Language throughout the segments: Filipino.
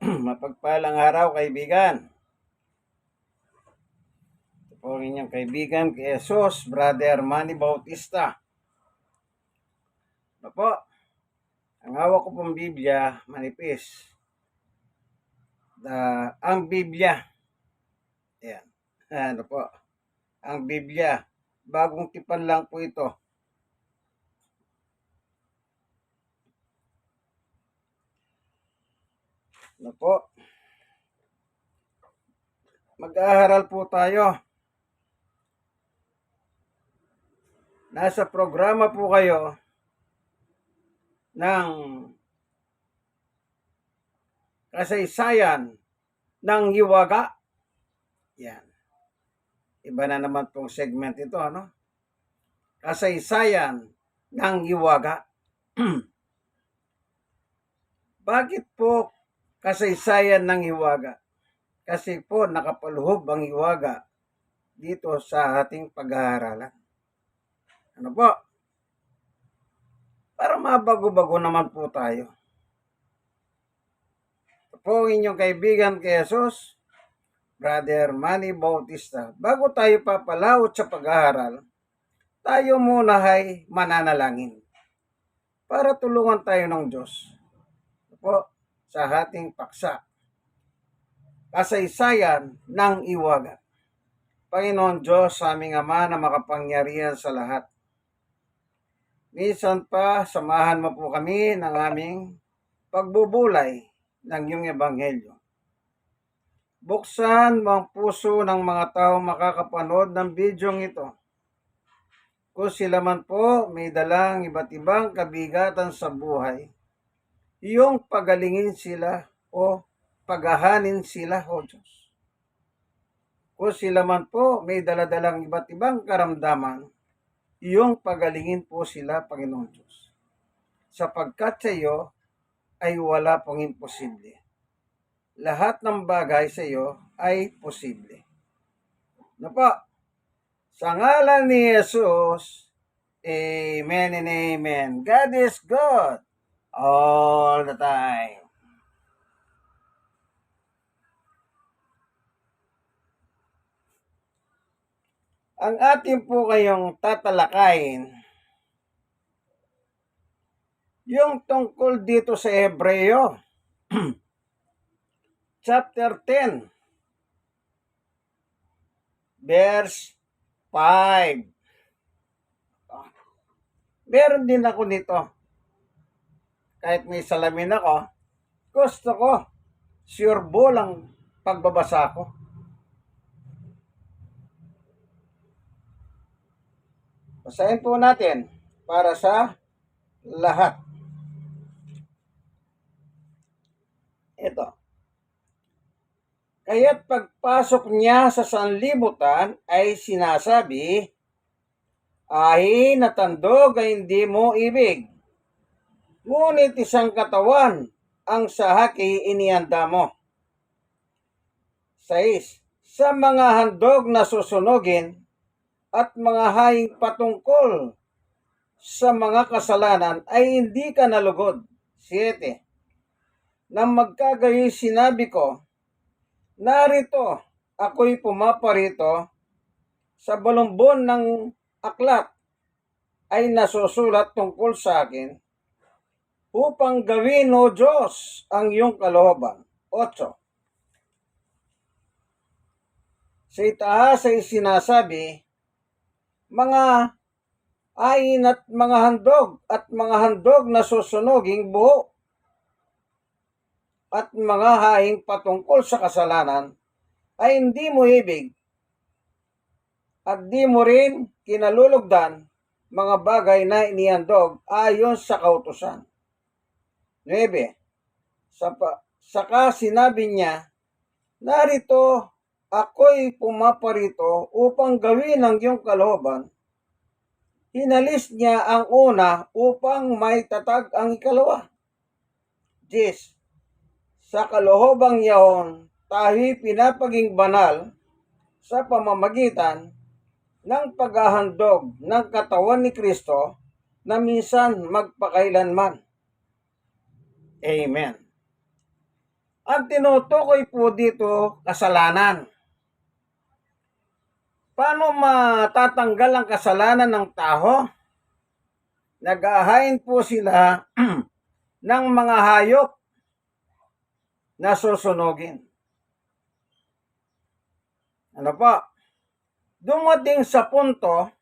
Mapagpalang araw, kaibigan. Ito po ang inyong kaibigan, kay Jesus, Brother Manny Bautista. Ito po, ang hawak ko pong Biblia, manipis. Ang Biblia. Ayan. Ano po, ang Biblia. Bagong tipan lang po ito. Ano po, mag-aaral po tayo. Nasa programa po kayo ng kasaysayan ng hiwaga. Yan. Iba na naman pong segment ito, ano? Kasaysayan ng hiwaga. Bakit po kasaysayan ng hiwaga? Kasi po nakapaluhob ang hiwaga dito sa ating pag-aaralan. Ano po? Para mabago-bago naman po tayo. Ito po ang inyong kaibigan kay Jesus, Brother Manny Bautista. Bago tayo papalawot sa pag-aaral, tayo muna ay mananalangin para tulungan tayo ng Diyos. Ito po, sa ating paksa. Kasaysayan ng hiwaga. Panginoon Diyos, aming Ama na makapangyarihan sa lahat. Minsan pa, samahan mo po kami ng aming pagbubulay ng iyong ebanghelyo. Buksan mo ang puso ng mga tao makakapanood ng bidyong ito. Kung sila man po may dalang iba't ibang kabigatan sa buhay, iyong pagalingin sila o paghahanin sila, O Diyos. Kung sila man po may daladalang iba't ibang karamdaman, iyong pagalingin po sila, Panginoon Diyos. Sapagkat sa iyo ay wala pong imposible. Lahat ng bagay sa iyo ay posible. Na po, sa ngalan ni Jesus, Amen and Amen. God is good all the time. Ang ating po kayong tatalakayin, yung tungkol dito sa Hebreo, chapter 10, verse 5. Meron din ako nito. Kahit may salamin ako, gusto ko, sure ball ang pagbabasa ko. Basahin po natin para sa lahat. Ito. Kaya't pagpasok niya sa sanlibutan ay sinasabi, ay natandog ay hindi mo ibig. Ngunit isang katawan ang sa haki inihanda mo. 6. Sa mga handog na susunugin at mga haing patungkol sa mga kasalanan ay hindi ka nalugod. 7. Nang magkagayoy sinabi ko, narito, ako'y pumaparito, sa balumbon ng aklat ay nasusulat tungkol sa akin, upang gawin, O Diyos, ang iyong kalooban. 8. Sa itaas ay sinasabi, mga ayin at mga handog na susunuging buho at mga haing patungkol sa kasalanan ay hindi mo ibig at di mo rin kinalulugdan mga bagay na inihandog ayon sa kautusan. 9. Saka sinabi niya, narito, ako'y pumaparito upang gawin ang iyong kalooban. Hinalis niya ang una upang may tatag ang ikalawa. 10. Sa kaloohobang yaon, tayo'y pinapaging banal sa pamamagitan ng paghahandog ng katawan ni Kristo na minsan magpakailanman. Amen. Ang tinutukoy po dito, kasalanan. Paano matatanggal ang kasalanan ng tao? Nag-ahain po sila ng mga hayop na susunugin. Ano pa? Dumating sa punto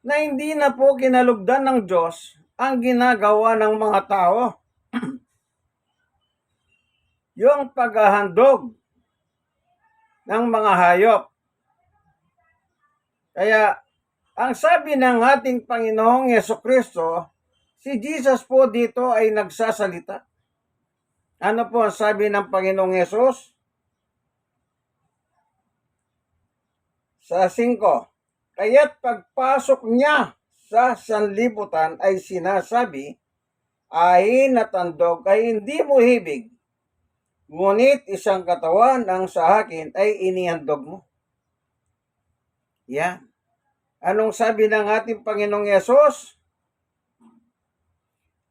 na hindi na po kinalugdan ng Diyos ang ginagawa ng mga tao. Yung paghahandog ng mga hayop. Kaya, ang sabi ng ating Panginoong Yesukristo, si Jesus po dito ay nagsasalita. Ano po ang sabi ng Panginoong Yesus? Sa 5, kaya't pagpasok niya sa sanlibutan ay sinasabi, ahin at handog ay hindi mo hibig, ngunit isang katawan ang sa akin ay inihandog mo. Yan. Anong sabi ng ating Panginoong Yesus?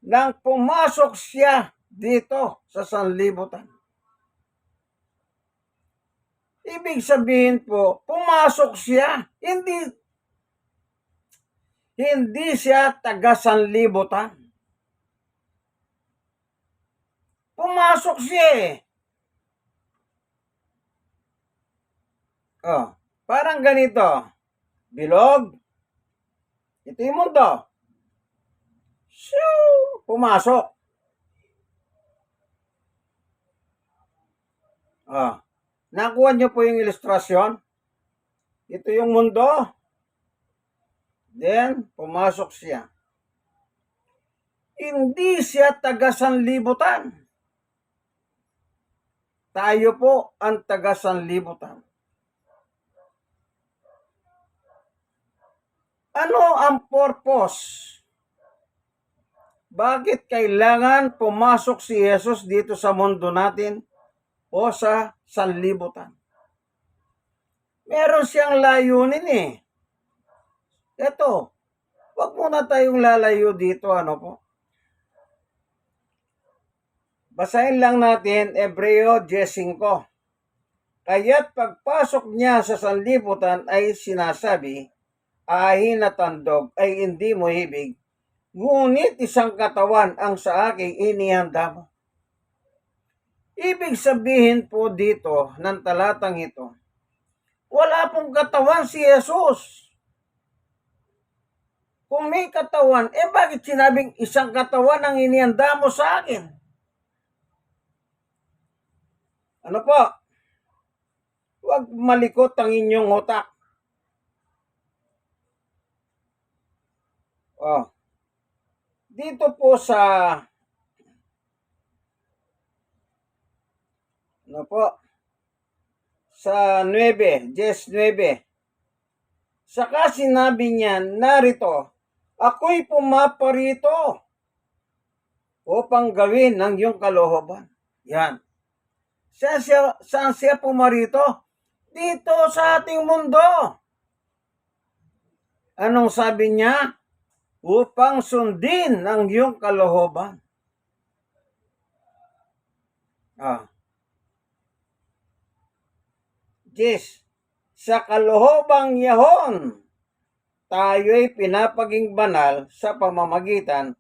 Nang pumasok siya dito sa sanlibutan. Ibig sabihin po, pumasok siya. Hindi siya taga sanlibutan. Pumasok siya eh. Oh, parang ganito. Bilog. Ito yung mundo. Shoo! Pumasok. Oh. Nakuha niyo po yung ilustrasyon. Ito yung mundo. Then, pumasok siya. Hindi siya taga sanlibutan. Tayo po ang taga sanlibutan. Ano ang purpose? Bakit kailangan pumasok si Jesus dito sa mundo natin o sa sanlibutan? Meron siyang layunin eh. Ito, wag muna tayong lalayo dito, ano po. Basahin lang natin Hebreo 10:5. Kaya't pagpasok niya sa sanlibutan ay sinasabi, ahin at handog ay hindi mo hibig, ngunit isang katawan ang sa aking inihanda mo. Ibig sabihin po dito ng talatang ito, wala pong katawan si Jesus. Kung may katawan, bakit sinabing isang katawan ang inihanda mo sa akin? Ano po? Huwag malikot ang inyong utak. Oh. Dito po sa sa 9, 10:9. Saka sinabi niya, narito, ako'y pumaparito upang gawin ang iyong kalooban. Yan. Saan siya pumarito? Dito sa ating mundo. Anong sabi niya? Upang sundin ang iyong kalooban. Yes, sa kalohobang yahon, tayo'y pinapaging banal sa pamamagitan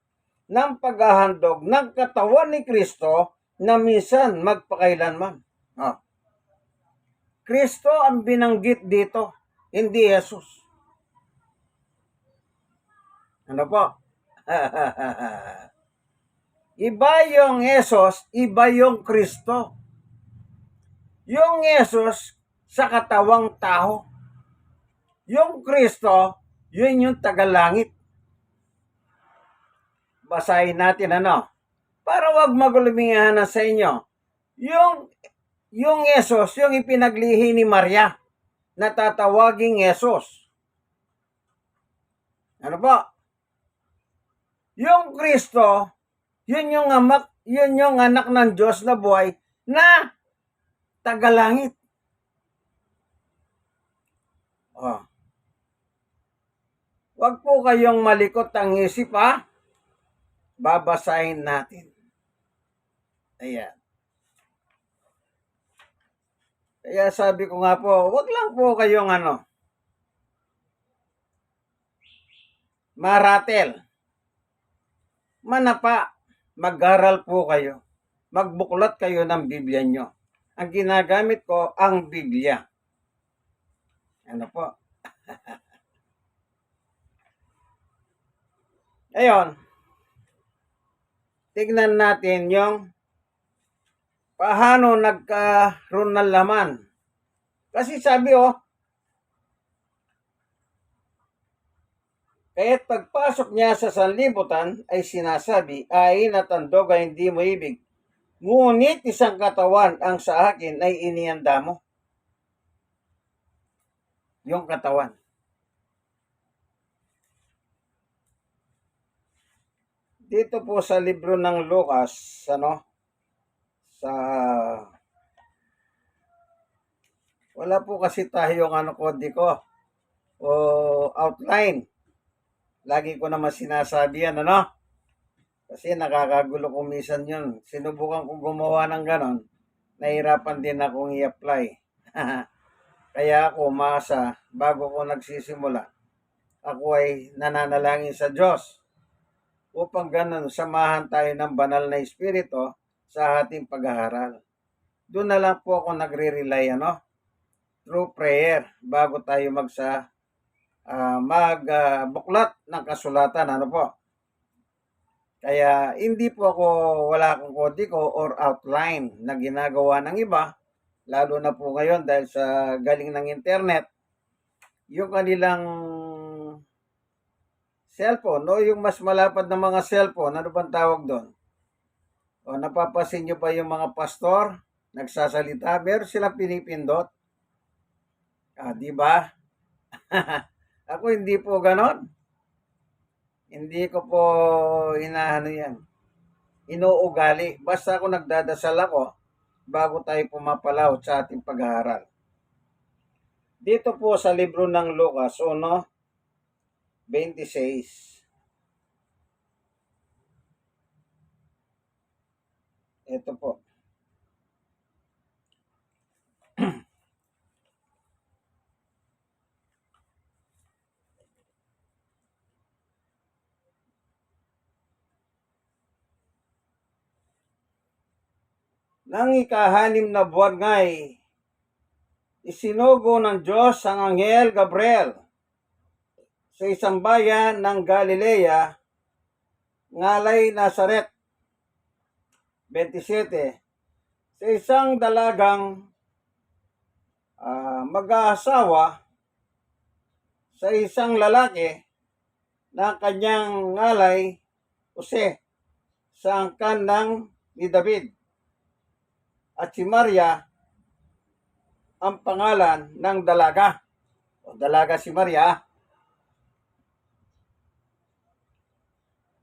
ng paghahandog ng katawan ni Kristo na minsan magpakailanman. Kristo ang binanggit dito, hindi Jesus. Ano po? Iba yung Jesus, iba yung Kristo. Yung Jesus sa katawang tao. Yung Kristo, yun yung tagalangit. Basahin natin para wag magulumingahan na sa inyo. Yung Jesus, yung ipinaglihi ni Maria, na tatawaging Jesus. Ano ba? Yung Kristo, yun yung anak ng Diyos na buhay na tagalangit. Wag po kayong malikot ang isip Babasahin natin. Ayan. Kaya sabi ko nga po, wag lang po kayong maratel, manapa, mag-aral po kayo. Magbuklat kayo ng Biblia nyo. Ang ginagamit ko, ang Biblia. Ano po? Ngayon, tignan natin yung paano nagkaroon ng laman. Kasi sabi kaya't pagpasok niya sa sanlibutan ay sinasabi, ayin at andog ay hindi mo ibig. Ngunit isang katawan ang sa akin ay inianda mo. Yung katawan. Dito po sa libro ng Lucas, sa wala po kasi tayong kodi ko o outline. Lagi ko naman sinasabi yan, Kasi nakakagulo kung minsan yun. Sinubukan kong gumawa ng ganon. Nahirapan din akong i-apply. Kaya ako umasa, bago ko nagsisimula, ako ay nananalangin sa Diyos upang ganon samahan tayo ng banal na espiritu sa ating pag-aaral. Doon na lang po ako nagre-rely, through prayer bago tayo magbuklat ng kasulatan, po. Kaya hindi po ako, wala akong kodiko or outline na ginagawa ng iba, lalo na po ngayon dahil sa galing ng internet, yung kanilang cellphone, yung mas malapad na mga cellphone, ano bang tawag doon? O napapasin nyo ba yung mga pastor, nagsasalita, meron silang pinipindot? Di ba? Ako hindi po ganon. Hindi ko po yan. Inuugali. Basta ako nagdadasal ako bago tayo pumapalaw sa ating pag-aaral. Dito po sa libro ng Lucas 1:26. Ito po. Nang ika-6 na buwan nga'y isinugo ng Diyos ang Anghel Gabriel sa isang bayan ng Galilea, ngalay Nazaret. 27. Sa isang dalagang mag-aasawa sa isang lalaki na kanyang ngalay Jose sa angkan ni David. At si Maria ang pangalan ng dalaga. O dalaga si Maria.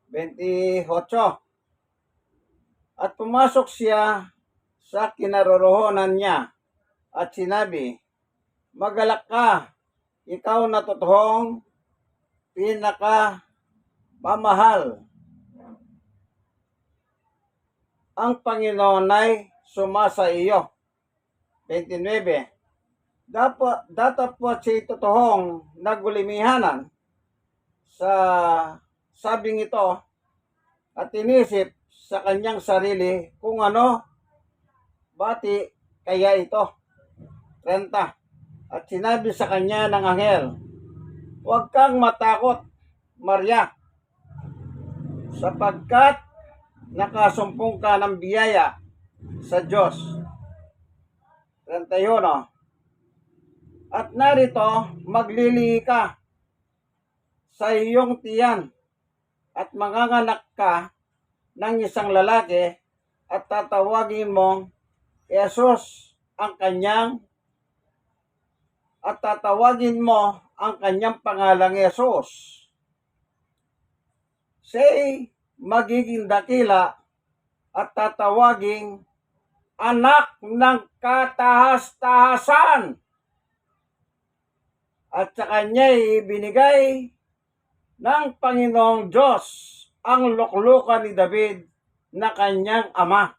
28. At pumasok siya sa kinaroroonan niya at sinabi, magalak ka, ikaw na totoong pinakamamahal. Ang Panginoon ay sumasa iyo. 29. Datapwat si totoong nagulimihanan sa sabing ito at inisip sa kanyang sarili kung bati kaya ito. 30. At sinabi sa kanya ng anghel, huwag kang matakot, Maria, sapagkat nakasumpong ka ng biyaya sa Diyos. 31. At narito, maglilihi ka sa iyong tiyan at manganganak ka ng isang lalaki at tatawagin mong Jesus ang kanyang pangalang Jesus. Siya'y magiging dakila at tatawaging anak ng katahas-tahasan. At sa kanya'y binigay ng Panginoong Diyos ang luklukan ni David na kanyang ama.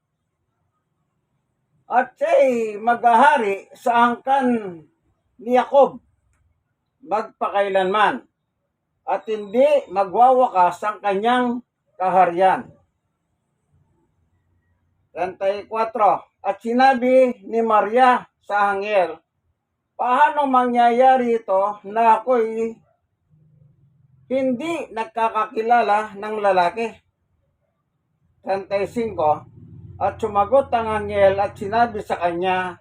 at siya'y maghahari sa angkan ni Jacob magpakailanman at hindi magwawakas ang kanyang kaharian. 34. At sinabi ni Maria sa anghel, paano mangyayari ito na ako'y hindi nagkakakilala ng lalaki? 35. At sumagot ang anghel at sinabi sa kanya,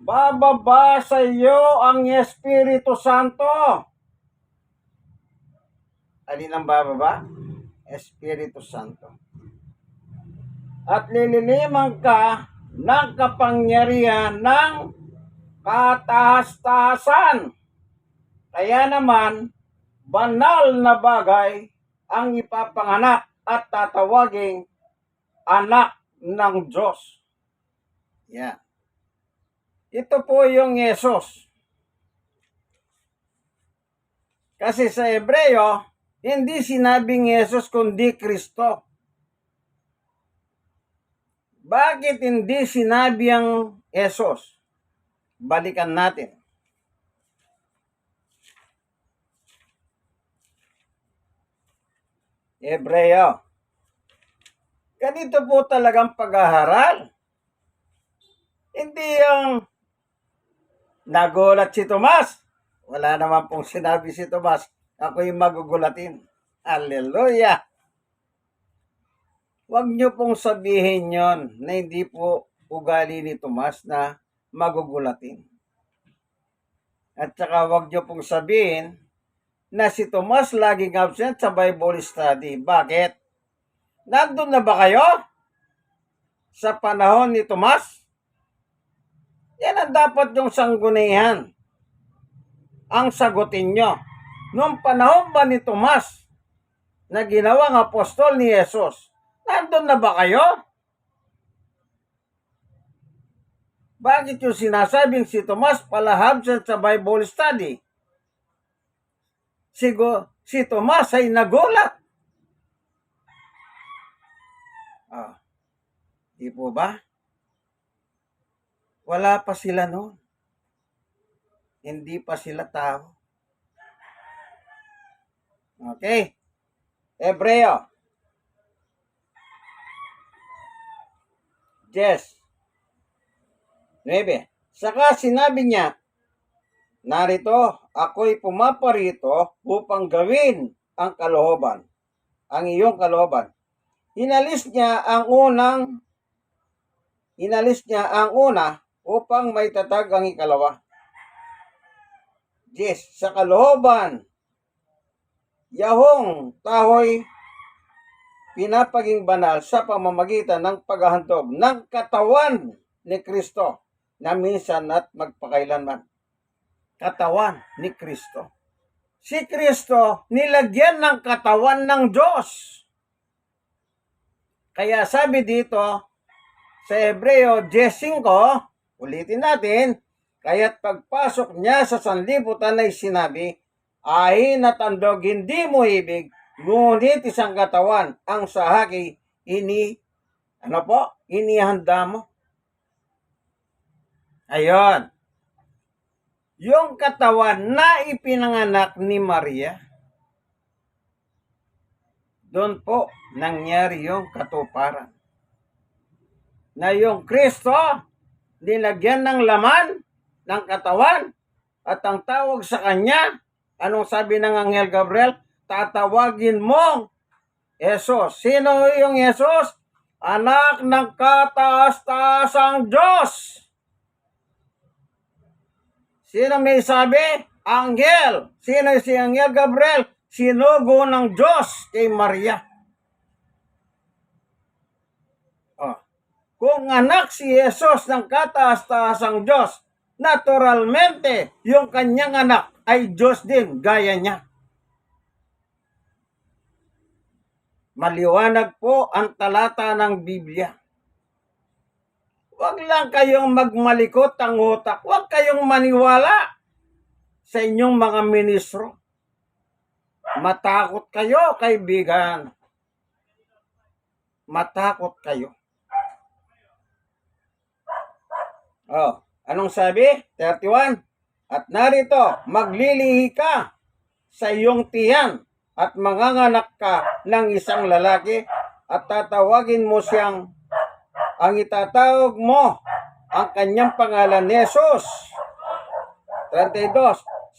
bababa sa iyo ang Espiritu Santo. Alin ang bababa? Espiritu Santo. At lililiman ka ng kapangyarihan ng kataas-taasan. Kaya naman, banal na bagay ang ipapanganak at tatawaging anak ng Diyos. Yan. Ito po yung Yesus. Kasi sa Hebreo, hindi sinabing Yesus kundi Kristo. Bakit hindi sinabi ang Yesus? Balikan natin. Hebreo. Ganito po talagang pag-aaral. Hindi yung nagulat si Tomas. Wala naman pong sinabi si Tomas. Ako yung magugulatin. Hallelujah! Huwag niyo pong sabihin yon na hindi po ugali ni Tomas na magugulatin. At saka huwag niyo pong sabihin na si Tomas laging absent sa Bible study. Bakit? Nandun na ba kayo sa panahon ni Tomas? Yan ang dapat yung sanggunian. Ang sagutin nyo. Noong panahon ba ni Tomas na ginawang apostol ni Jesus, nandun na ba kayo? Bakit yung sinasabing si Tomas pala absent sa Bible study? Si Tomas ay nagulat. Di po ba? Wala pa sila noon. Hindi pa sila tao. Okay. Hebreo. Yes. 9. Saka sinabi niya, narito, ako'y pumaparito upang gawin ang kalooban, ang iyong kalooban. Inalis niya ang una upang may tatag ang ikalawa. Yes, sa kalooban, Yahong taho'y pinapaging banal sa pamamagitan ng paghahandog ng katawan ni Kristo na minsan at magpakailanman. Katawan ni Kristo. Si Kristo nilagyan ng katawan ng Diyos. Kaya sabi dito sa Hebreo 10:5, ulitin natin, kaya't pagpasok niya sa sanlibutan ay sinabi, ahin at andog hindi mo ibig, ngunit isang katawan ang sahaki inihanda mo. Ayon. Yung katawan na ipinanganak ni Maria, doon po nangyari yung katuparan. Na yung Kristo, nilagyan ng laman ng katawan at ang tawag sa kanya, anong sabi ng Anghel Gabriel? Tatawagin mong Jesus. Sino yung Jesus? Anak ng kataas-taasang Diyos. Sino may sabi? Anghel. Sino si Anghel Gabriel? Sinugo ng Diyos kay Maria. Kung anak si Jesus ng kataas-taasang Diyos, naturalmente, yung kanyang anak ay Diyos din, gaya niya. Maliwanag po ang talata ng Biblia. Huwag lang kayong magmalikot ang utak. Huwag kayong maniwala sa inyong mga ministro. Matakot kayo, kaibigan. Matakot kayo. Oh, anong sabi? 31. At narito, maglilihi ka sa iyong tiyan at manganganak ka ng isang lalaki at tatawagin mo siyang, ang itatawag mo ang kanyang pangalan ni Jesus. 32.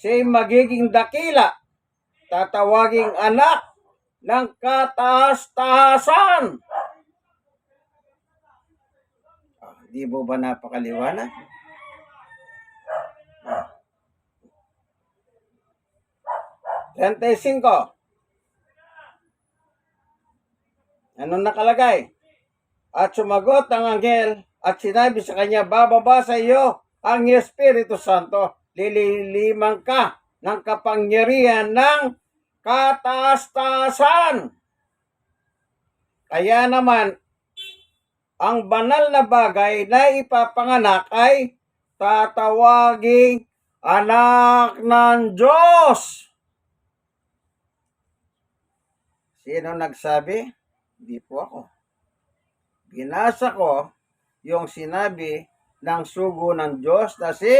Siya'y magiging dakila, tatawaging anak ng kataas-taasan. Di mo ba napakaliwanag? 35. Anong nakalagay? At sumagot ang anghel at sinabi sa kanya, bababa sa iyo ang Espiritu Santo. Lililimang ka ng kapangyarihan ng kataas-taasan. Kaya naman, ang banal na bagay na ipapanganak ay tatawaging anak ng Diyos. Sino nagsabi? Hindi po ako. Binasa ko yung sinabi ng sugo ng Diyos na si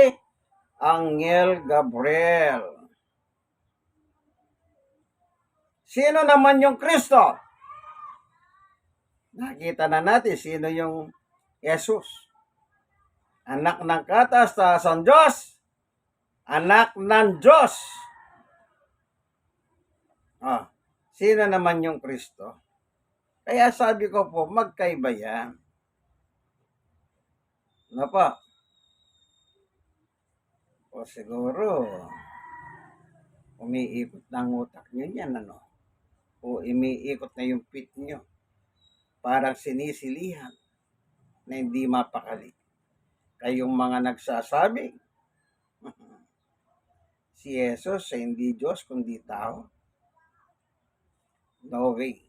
Anghel Gabriel. Sino naman yung Kristo? Nakita na natin sino yung Jesus. Anak ng kataas-taasan Diyos. Anak ng Diyos. Sino naman yung Kristo? Kaya sabi ko po, magkaiba yan. Ano pa? O siguro, umiikot na ang utak nyo yan, ano? O umiikot na yung pit nyo. Parang sinisilihan na hindi mapakali. Kayong mga nagsasabi, si Jesus ay hindi Diyos kundi tao. No way.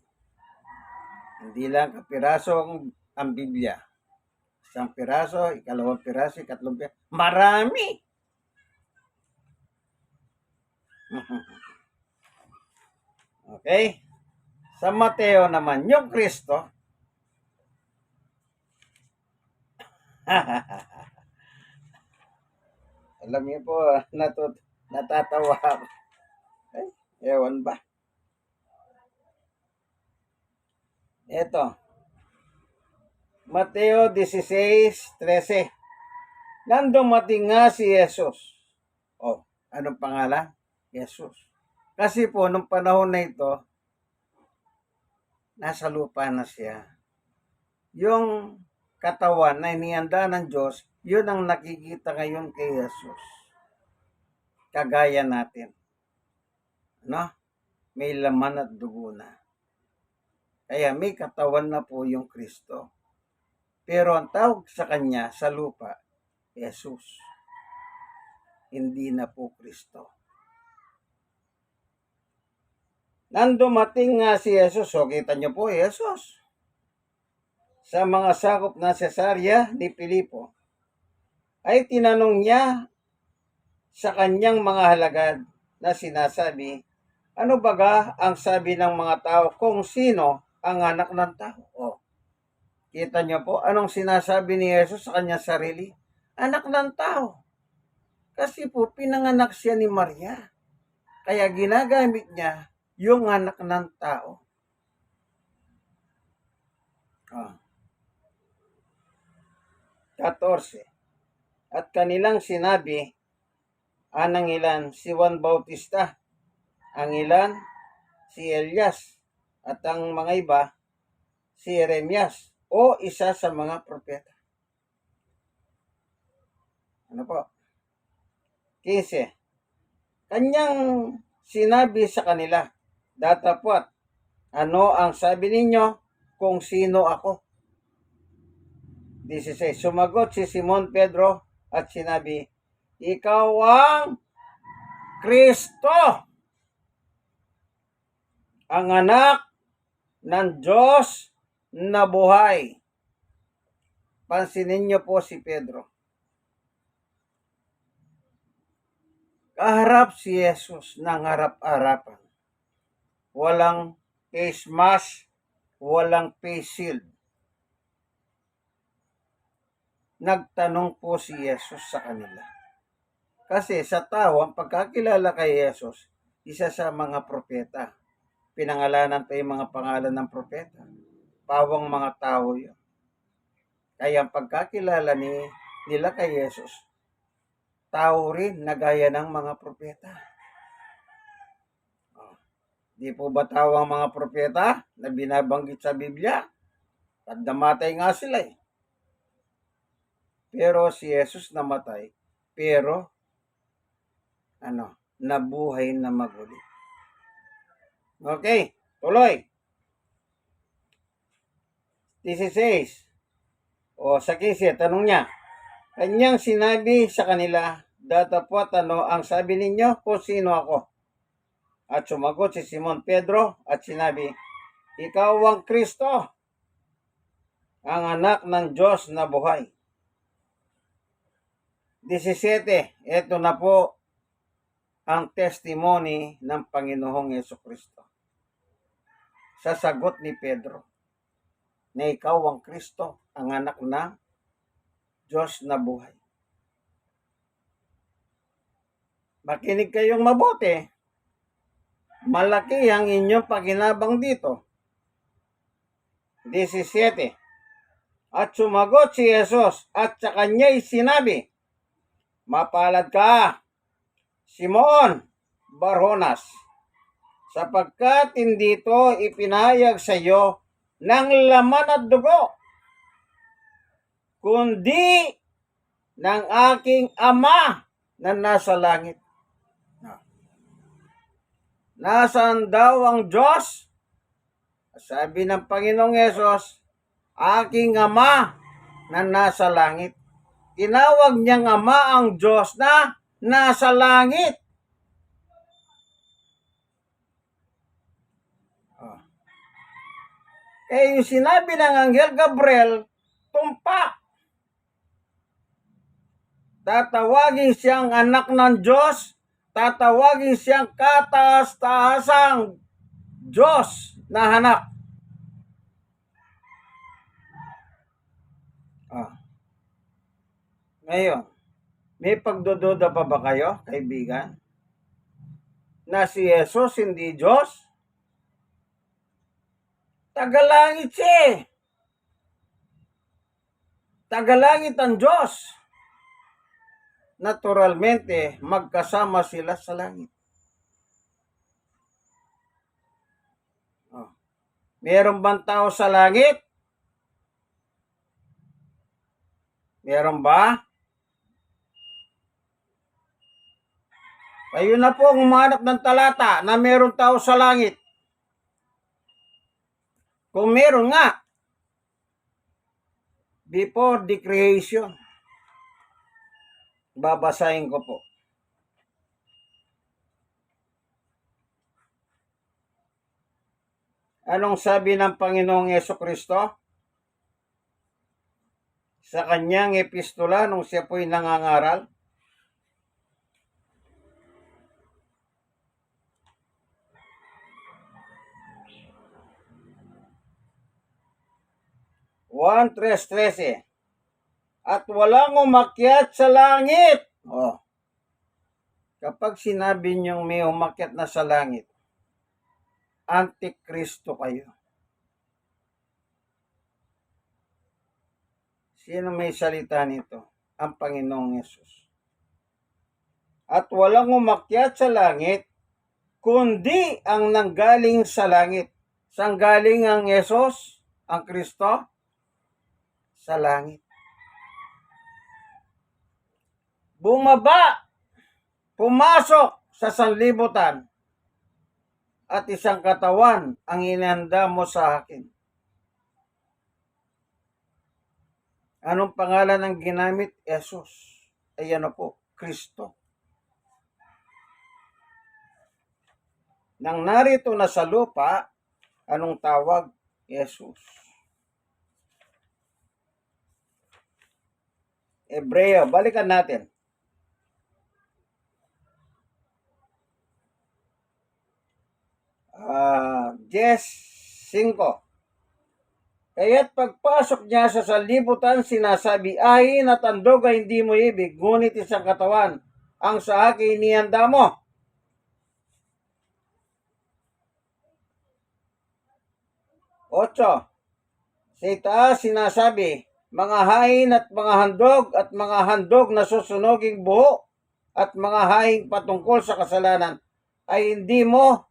Hindi lang kapiraso ang Biblia. Isang piraso, ikalawang piraso, ikatlong piraso. Marami! Okay? Sa Mateo naman, yung Kristo, alam niyo po, natatawa ako. Ay, ewan ba? Ito, Mateo 16:13. Nang dumating nga si Jesus. Anong pangalan? Jesus. Kasi po, nung panahon na ito, nasa lupa na siya. Yung katawan na inihanda ng Diyos, yun ang nakikita ngayon kay Jesus. Kagaya natin. No? May laman at dugo na. Kaya may katawan na po yung Kristo. Pero ang tawag sa kanya sa lupa, Jesus. Hindi na po Kristo. Nang dumating nga si Jesus, so kita niyo po, Jesus. Sa mga sakop na Cesarea ni Filipo, ay tinanong niya sa kanyang mga halagad na sinasabi, ano baga ang sabi ng mga tao kung sino ang anak ng tao? Kita niyo po, anong sinasabi ni Jesus sa kanyang sarili? Anak ng tao. Kasi po, pinanganak siya ni Maria. Kaya ginagamit niya yung anak ng tao. 14. At kanilang sinabi, anang ilan si Juan Bautista, ang ilan si Elias, at ang mga iba si Jeremias o isa sa mga propeta. Ano po? 15. Kanyang sinabi sa kanila, datapwat, ano ang sabi ninyo kung sino ako? 16. Sumagot si Simon Pedro at sinabi, ikaw ang Kristo, ang anak ng Diyos na buhay. Pansinin niyo po si Pedro. Kaharap si Jesus ng harap-harapan. Walang face mask, walang face shield. nagtanong po si Jesus sa kanila. Kasi sa tao, ang pagkakilala kay Jesus, isa sa mga propeta. Pinangalanan pa yung mga pangalan ng propeta. Pawang mga tao yun. Kaya ang pagkakilala nila kay Jesus, tao rin na gaya ng mga propeta. Di po ba tao ang mga propeta na binabanggit sa Biblia? At namatay nga sila eh. Pero si Jesus namatay. Pero, nabuhay na maguli. Okay, tuloy. 16. O sa 15, tanong niya. Kanyang sinabi sa kanila, datapwat ang sabi ninyo kung sino ako? At sumagot si Simon Pedro at sinabi, ikaw ang Kristo, ang anak ng Diyos na buhay. 17, ito na po ang testimony ng Panginoong Jesucristo. Sa sagot ni Pedro, na ikaw ang Kristo, ang anak ng Diyos na buhay. Makinig kayong mabuti. Malaki ang inyong pakinabang dito. 17. At sumagot si Jesus at sa kanya'y sinabi, mapalad ka, Simon Barjonas, sapagkat hindi ito ipinahayag sa iyo ng laman at dugo, kundi ng aking Ama na nasa langit. Nasaan daw ang Diyos? Sabi ng Panginoong Yesus, aking Ama na nasa langit. Tinawag niyang Ama ang Diyos na nasa langit. Yung sinabi ng Anghel Gabriel, tumpak. Tatawagin siyang anak ng Diyos, tatawagin siyang kataas-taasang Diyos na anak. Ngayon, may pagdududa pa ba kayo, kaibigan? Na si Jesus hindi Diyos? Tagalangit siya eh. Tagalangit ang Diyos. Naturalmente, magkasama sila sa langit. Meron bang tao sa langit? Meron ba? Kayo na po ang umanap ng talata na meron tao sa langit. Kung meron nga, before the creation, babasahin ko po. Anong sabi ng Panginoong Jesucristo? Sa kanyang epistola nung siya po'y nangangaral? Juan 3:13. At walang umakyat sa langit. Kapag sinabi niyong may umakyat na sa langit, Antikristo kayo. Sino may salita nito? Ang Panginoong Yesus. At walang umakyat sa langit, kundi ang nanggaling sa langit. Saan galing ang Yesus, ang Kristo? Sa langit. Bumaba, pumasok sa sanlibutan, at isang katawan ang inihanda mo sa akin. Anong pangalan ang ginamit? Jesus. Ay po, Kristo. Nang narito na sa lupa, anong tawag? Jesus. Hebreo, balikan natin. Yes, 5. Kaya't pagpasok niya sa sanlibutan, sinasabi, ahin at handog ay hindi mo ibig, ngunit isang katawan ang sa akin inihanda mo. 8. Sa itaas sinasabi, mga hain at mga handog na susunoging buho at mga haing patungkol sa kasalanan ay hindi mo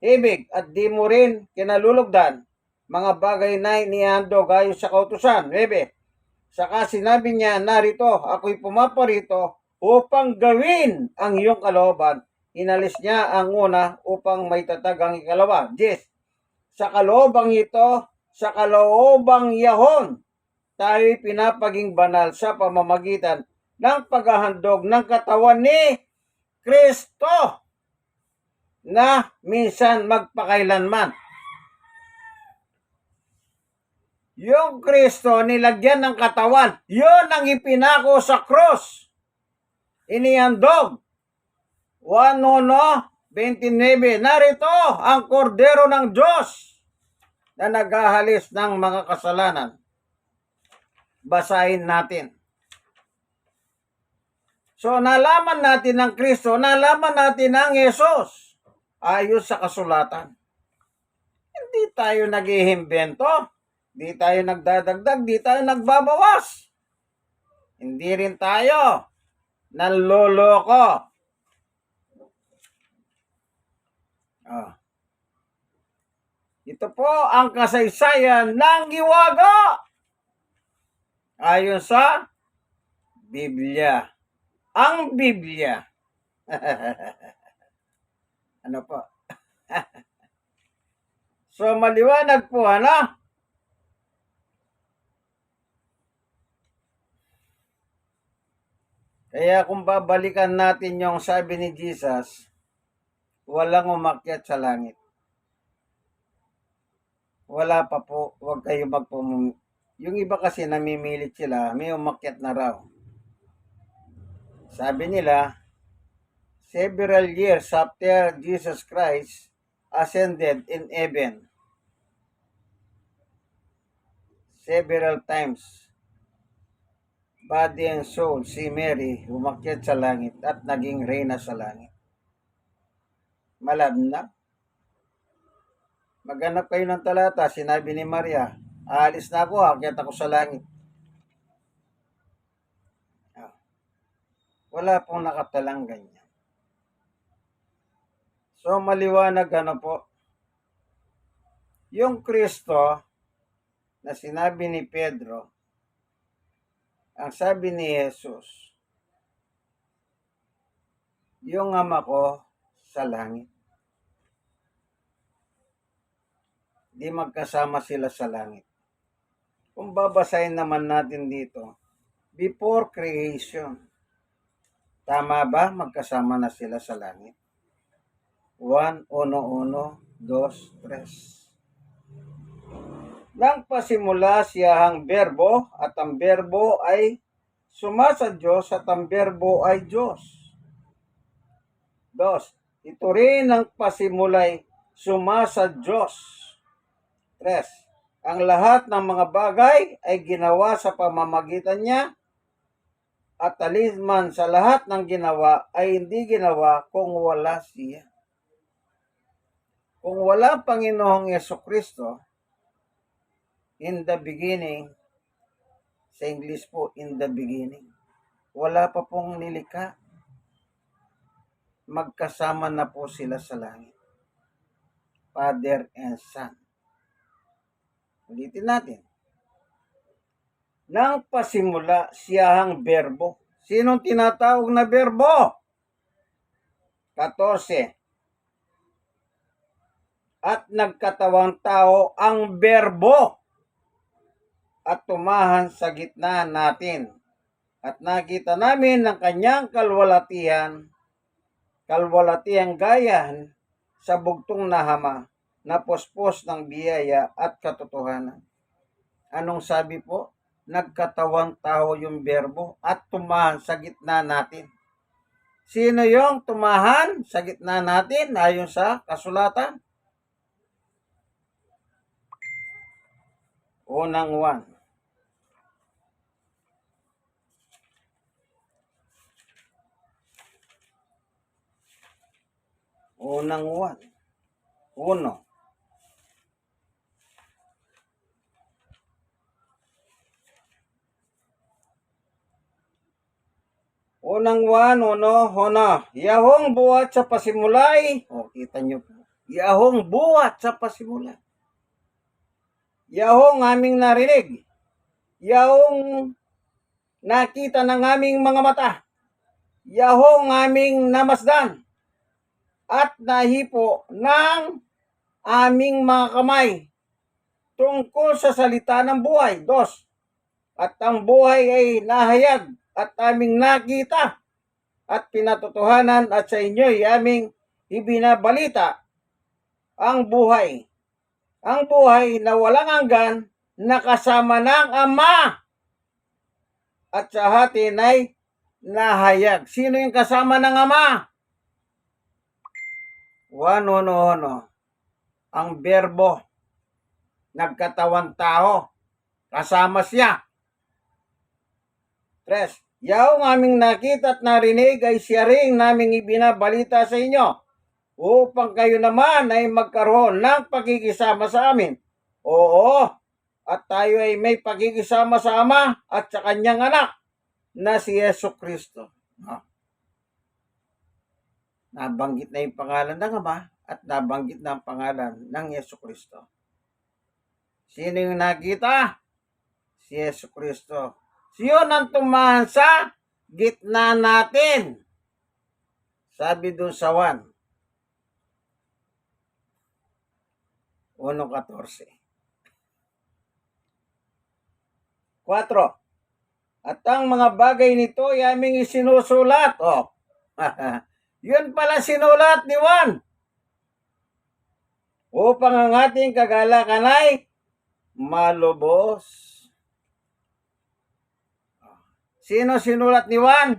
ibig at di mo rin kinalulugdan mga bagay na inihandog ayon sa kautusan. 9. Saka sinabi niya, narito, ako'y pumaparito upang gawin ang iyong kalooban. Inalis niya ang una upang may tatag ang ikalawa. 10. Sa kaloobang ito, sa kaloobang yahon, tayo'y pinapaging banal sa pamamagitan ng paghahandog ng katawan ni Kristo na minsan magpakailanman. Yung Kristo nilagyan ng katawan, yun ang ipinako sa cross. Inihandog. 1:29, narito ang kordero ng Diyos na naghahalis ng mga kasalanan. Basahin natin. So, nalaman natin ng Kristo, nalaman natin ang Yesus ayon sa kasulatan. Hindi tayo nag-iimbento, hindi tayo nagdadagdag, hindi tayo nagbabawas. Hindi rin tayo nanloloko. Ito po ang kasaysayan ng Hiwaga ayon sa Biblia. Ang Biblia. Ano po? So, maliwanag po, ano? Kaya kung babalikan natin yung sabi ni Jesus, walang umakyat sa langit. Wala pa po, huwag kayo yung iba kasi namimilit sila, may umakyat na raw. Sabi nila, several years after Jesus Christ ascended in heaven, several times, body and soul, si Mary umakyat sa langit at naging reyna sa langit. Malabnab. Maghanap kayo ng talata, sinabi ni Maria, aalis na ako, akyat ako sa langit. Wala pong nakatalang ganyan. So, maliwanag ano po, yung Kristo na sinabi ni Pedro, ang sabi ni Jesus, yung ama ko sa langit. Di magkasama sila sa langit. Kung babasahin naman natin dito, before creation, tama ba magkasama na sila sa langit? 1:1, 2, 3. Nang pasimula siyahang berbo at ang berbo ay sumasa Diyos at ang berbo ay Diyos. 2. Ito rin ang pasimulay sumasa Diyos. 3. Ang lahat ng mga bagay ay ginawa sa pamamagitan niya at talisman sa lahat ng ginawa ay hindi ginawa kung wala siya. Kung wala Panginoong Yesukristo, in the beginning, sa English po, in the beginning, wala pa pong nilikha. Magkasama na po sila sa langit. Father and Son. Ulitin natin. Nang pasimula siyahang berbo. Sinong tinatawag na berbo? 14. At nagkatawang tao ang berbo at tumahan sa gitna natin. At nakita namin ng kanyang kalwalatihang gayahan sa bugtong na hama na pospos ng biyaya at katotohanan. Anong sabi po? Nagkatawang tao yung berbo at tumahan sa gitna natin. Sino yung tumahan sa gitna natin ayon sa kasulatan? Unang 1. Unang 1. 1. Unang 1, uno. Yahong buhat sa pasimulay. O, kita nyo po. Yahong buhat sa pasimulay. Yahong aming narinig. Yahong nakita ng aming mga mata. Yahong aming namasdan. At nahipo ng aming mga kamay. Tungkol sa salita ng buhay. 2. At ang buhay ay nahayag at aming nakita at pinatotohanan at sa inyo'y aming ibinabalita ang buhay. Ang buhay na walang hanggan na kasama ng Ama at sa atin ay nahayag. Sino yung kasama ng Ama? 1, ang berbo nagkatawan tao. Kasama siya. 3. Yahong aming nakita at narinig ay siya ring naming ibinabalita sa inyo upang kayo naman ay magkaroon ng pagkikisama sa amin. Oo, at tayo ay may pagkikisama sa Ama at sa kanyang anak na si Yesu Kristo. Nabanggit na yung pangalan ng Ama at nabanggit na ang pangalan ng Yesu Kristo. Sino yung nakita? Si Yesu Kristo. Siyon ang tumahan sa gitna natin. Sabi doon sa 1. 1:14. 4. At ang mga bagay nito ay aming isinusulat. Oh. Yun pala sinulat ni Juan. Upang ang ating kagalakan ay malubos. Sino sinulat ni Juan?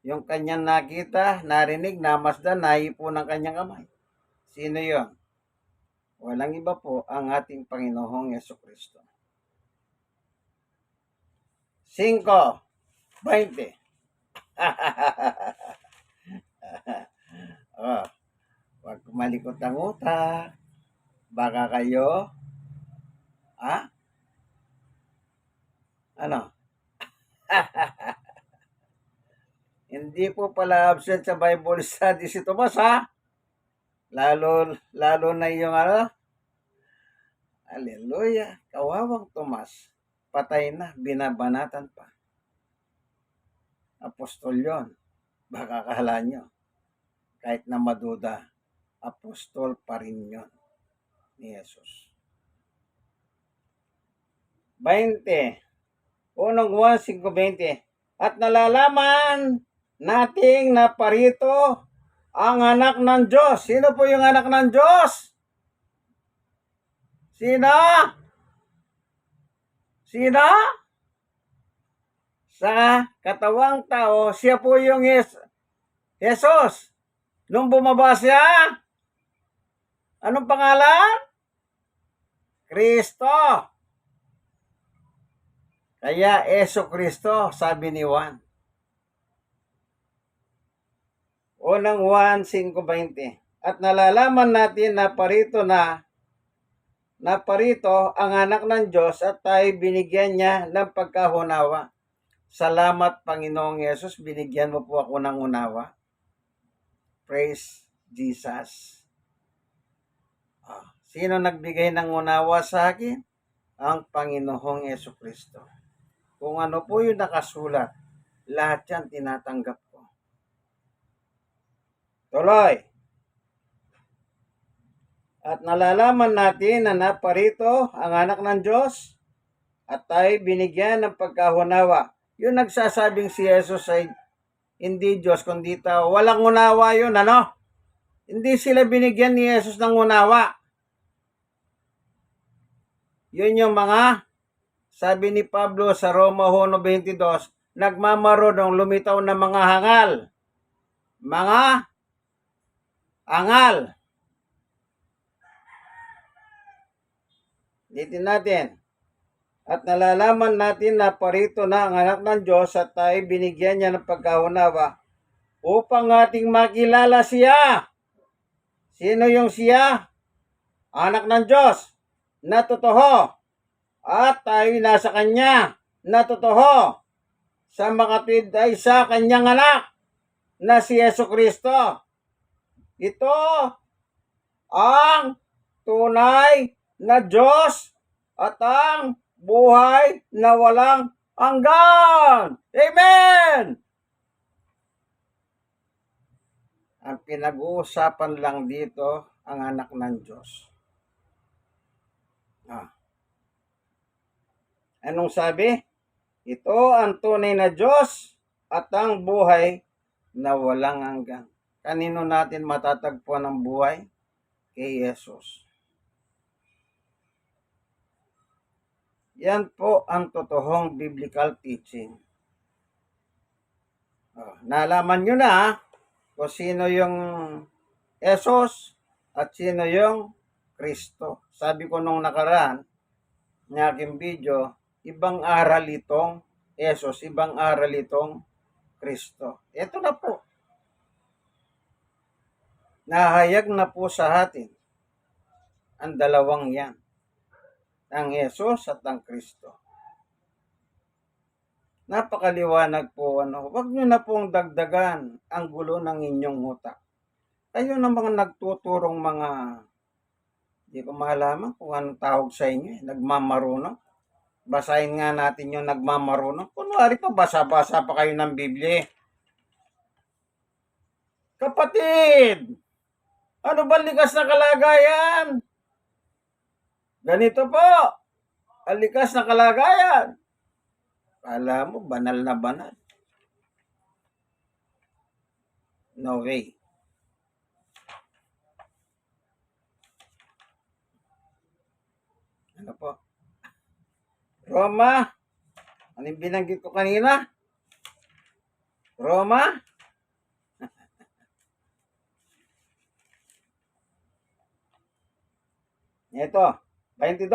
Yung kanyang nakita, narinig, namasdan, nahipo ng kanyang kamay. Sino yon? Walang iba po ang ating Panginoong Jesucristo. 5:20. Wag malikot ang utak. Baka kayo, ano? Hindi po pala absent sa Bible study si Tomas, ha? Lalo na yung Hallelujah. Kawawang Tomas. Patay na, binabanatan pa. Apostol yon. Baka akala nyo. Kahit na maduda, apostol pa rin yon ni Jesus. 20. 1:5:20. At nalalaman nating naparito ang anak ng Diyos. Sino po yung anak ng Diyos? Sino? Sa katawang tao, siya po yung Jesus. Nung bumaba siya, anong pangalan? Kristo. Kaya Yesu Kristo, sabi ni Juan. 1:5:20. At nalalaman natin na parito ang anak ng Diyos at tayo binigyan niya ng pagkahunawa. Salamat, Panginoong Yesus, binigyan mo po ako ng unawa. Praise Jesus. Sino nagbigay ng unawa sa akin? Ang Panginoong Jesucristo. Kung ano po yung nakasulat, lahat yan tinatanggap ko. Tuloy. At nalalaman natin na naparito ang anak ng Diyos at tayo binigyan ng pagkahunawa. Yung nagsasabing si Jesus ay hindi Diyos kundi tao, walang unawa yun, ano? Hindi sila binigyan ni Jesus ng unawa. Yun yung mga, sabi ni Pablo sa Roma 1:22, nagmamarunong lumitaw na mga hangal. Mga angal. Ulitin natin. At nalalaman natin na parito na ang anak ng Diyos at tayo binigyan niya ng pagkaunawa upang ating makilala siya. Sino yung siya? Anak ng Diyos na totoo. At tayo nasa Kanya na totoo. Sa makatwid ay sa Kanyang anak na si Yesu Kristo. Ito ang tunay na Diyos at ang buhay na walang hanggan. Amen! Ang pinag-uusapan lang dito ang anak ng Diyos. Anong sabi? Ito ang tunay na Diyos at ang buhay na walang hanggan. Kanino natin matatagpuan ang buhay? Kay Jesus. Yan po ang totoong biblical teaching. Nalaman nyo na kung sino yung Jesus at sino yung Kristo. Sabi ko nung nakaraan ng aking video, ibang aral itong Jesus, ibang aral itong Kristo. Ito na po. Nahayag na po sa atin ang dalawang yan. Ang Jesus at ang Kristo. Napakaliwanag po. Huwag nyo na pong dagdagan ang gulo ng inyong utak. Kayo na mga nagtuturong mga, di ko malaman kung anong tawag sa inyo, nagmamarunong. Basahin nga natin yung nagmamarunong. Kunwari pa, basa-basa pa kayo ng Biblia. Kapatid, ano ba likas na kalagayan? Ganito po, ang likas na kalagayan. Kala mo, banal na banal. No way. Ano po? Roma, ano yung binanggit ko kanina? Roma? Ito, 22.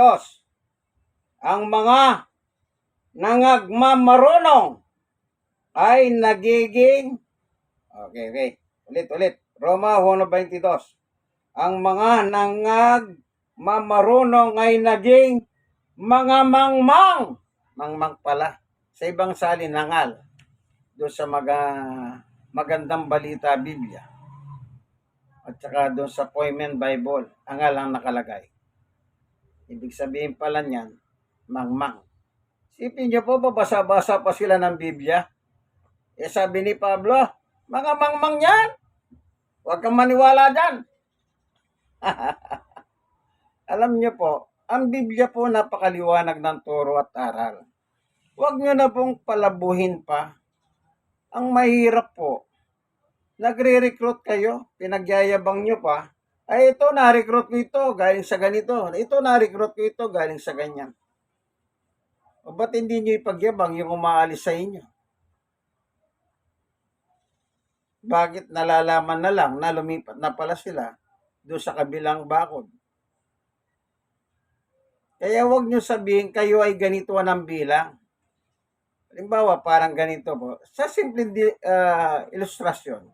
Ang mga nangagmamarunong ay nagiging, okay. Ulit. Roma 1:22. Ang mga nangagmamarunong ay naging mga mangmang. Mangmang pala. Sa ibang salin, nangal. Doon sa magandang balita Biblia. At saka doon sa Poimen Bible, angal ang nakalagay. Ibig sabihin pala niyan, mangmang. Sipin niyo po, babasa-basa pa sila ng Biblia. Sabi ni Pablo, mga mangmang yan. Huwag kang maniwala dyan. Alam niyo po, ang Biblia po napakaliwanag ng turo at aral. Huwag niyo na pong palabuhin pa. Ang mahirap po, nagre-recruit kayo, pinagyayabang niyo pa, ay ito, na-recruit ko ito, galing sa ganito. Ito, na-recruit ko ito, galing sa ganyan. O ba't hindi niyo ipagyabang yung umaalis sa inyo? Bakit nalalaman na lang na lumipat na pala sila doon sa kabilang bakod? Kaya huwag niyo sabihin kayo ay ganito ang bilang. Halimbawa, parang ganito po. Sa simpleng ilustrasyon,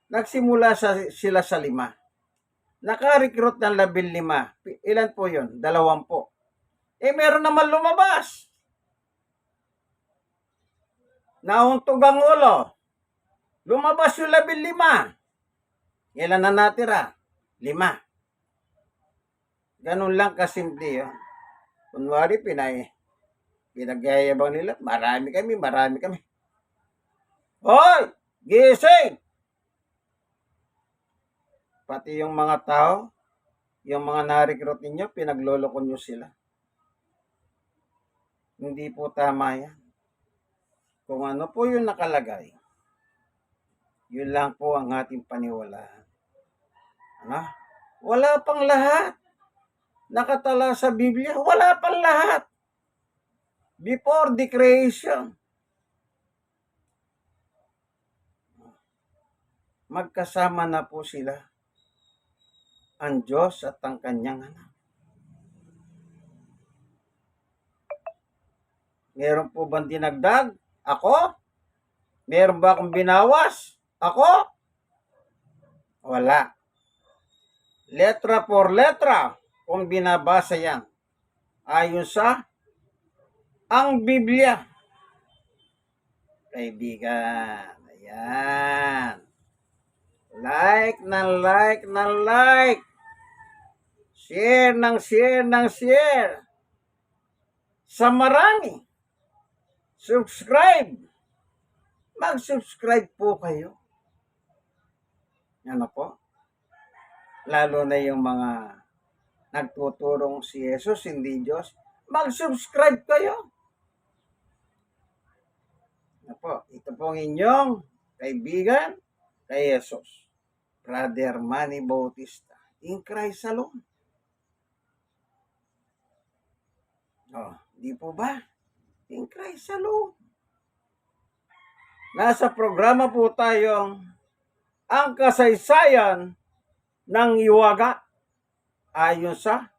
nagsimula sila sa 5. Naka-recruit ng 15. Ilan po yun? 20. Meron naman lumabas. Nauntog ang ulo. Lumabas yung 15. Ilan na natira? 5. Ganun lang kasimple yun. Kunwari, pinagyayabang nila, marami kami. Hoy! Gising! Pati yung mga tao, yung mga na-recruit ninyo, pinagloloko nyo sila. Hindi po tama yan. Kung ano po yung nakalagay, yun lang po ang ating paniwalaan. Wala pang lahat. Nakatala sa Biblia, wala pang lahat. Before the creation. Magkasama na po sila. Ang Diyos at ang kanyang anak. Meron po bang dinagdag? Ako? Meron ba akong binawas? Ako? Wala. Letra por letra kung binabasa yan. Ayon sa ang Biblia. Kaibigan. Ayan. Like ng like ng like. Share ng share ng share. Sa marami. Subscribe. Mag-subscribe po kayo. Ano po? Lalo na yung mga nagtuturong si Jesus, hindi Diyos. Mag-subscribe kayo. Ano po? Ito pong inyong kaibigan kay Jesus. Brother Manny Bautista. In Christ alone. Oh, di po ba? In Christ alone. Nasa programa po tayong ang kasaysayan ng iwaga ayon sa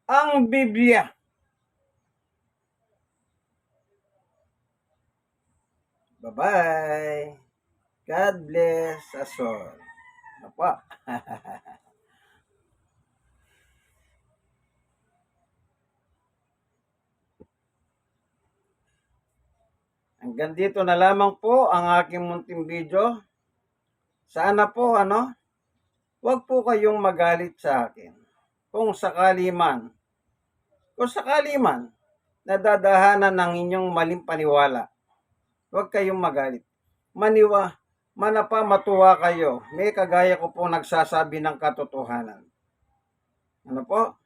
ang Biblia. Bye-bye. God bless us all. Apa? Hanggang dito na lamang po ang aking munting video. Sana po, huwag po kayong magalit sa akin. Kung sakali man, nadadahanan ng inyong maling paniwala, huwag kayong magalit. Matuwa kayo. May kagaya ko po nagsasabi ng katotohanan. Ano po?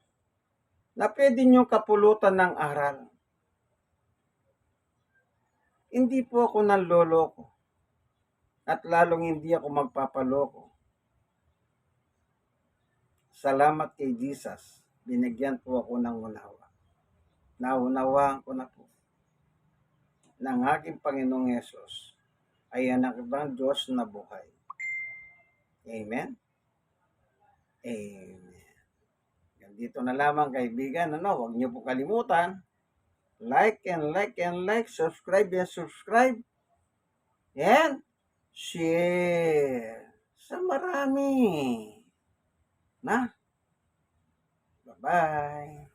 Na pwede nyo kapulutan ng aral. Hindi po ako nanloloko. At lalong hindi ako magpapaloko. Salamat kay Jesus. Binigyan po ako ng unawa. Naunawaan ko na po ng aking Panginoong Yesus ay anak ng Diyos na buhay. Amen? Amen. Dito na lamang kaibigan, huwag niyo po kalimutan, like and like and like, subscribe and subscribe, and share sa marami. Na? Bye-bye.